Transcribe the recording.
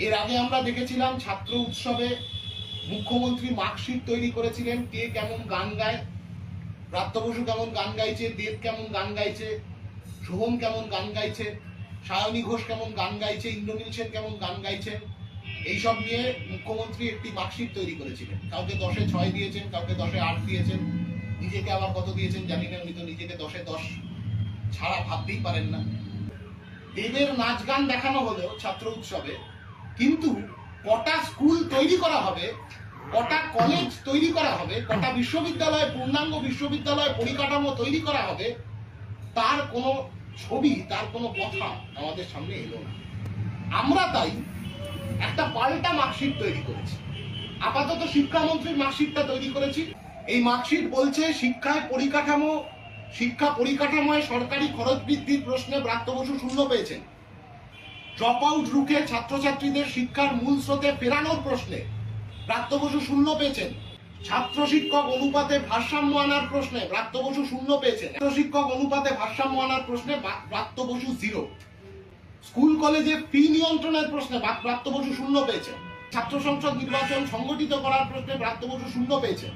এর আগে আমরা দেখেছিলাম ছাত্র উৎসবে মুখ্যমন্ত্রী মার্কশিট তৈরি করেছিলেন, কে কেমন গান গায়, ব্রাত্য বসু কেমন গান গাইছে, দেব কেমন গান গাইছে, সোহম কেমন গান গাইছে, সায়নী ঘোষ কেমন গান গাইছে, ইন্দ্রনীল সেন কেমন গান গাইছেন, এইসব নিয়ে মুখ্যমন্ত্রী একটি মার্কশিট তৈরি করেছিলেন। কাউকে 10-এ 6 দিয়েছেন, কাউকে 10-এ 8 দিয়েছেন, নিজেকে আবার কত দিয়েছেন জানি না, উনি তো নিজেকে 10-এ 10 ছাড়া ভাবতেই পারেন না। দেবের নাচ গান দেখানো হলেও ছাত্র উৎসবে, কিন্তু কটা স্কুল তৈরি করা হবে, কটা কলেজ তৈরি করা হবে, কটা বিশ্ববিদ্যালয়, পূর্ণাঙ্গ বিশ্ববিদ্যালয় পরিকাঠামো তৈরি করা হবে, তার কোনো ছবি, তার কোনো কথা আমাদের সামনে এলো না। আমরা তাই একটা পাল্টা মার্কশিট তৈরি করেছি। আপাতত শিক্ষামন্ত্রীর মার্কশিটটা তৈরি করেছি। এই মার্কশিট বলছে শিক্ষা পরিকাঠামোয় সরকারি খরচ বৃদ্ধির প্রশ্নে ব্রাত্য বসু 0 পেয়েছেন। ড্রপ আউট রুখে ছাত্রছাত্রীদের শিক্ষার মূল স্রোতে ফেরানোর প্রশ্নে ব্রাত্য বসু 0 পেয়েছেন। ছাত্র শিক্ষক অনুপাতে ভারসাম্য আনার প্রশ্নে ব্রাত্য বসু 0 পেয়েছেন। ছাত্র শিক্ষক অনুপাতে ভারসাম্য আনার প্রশ্নে ব্রাত্য বসু 0। স্কুল কলেজে ফি নিয়ন্ত্রণের প্রশ্নে ব্রাত্য বসু 0 পেয়েছেন। ছাত্র সংসদ নির্বাচন সংগঠিত করার প্রশ্নে ব্রাত্য বসু 0 পেয়েছেন।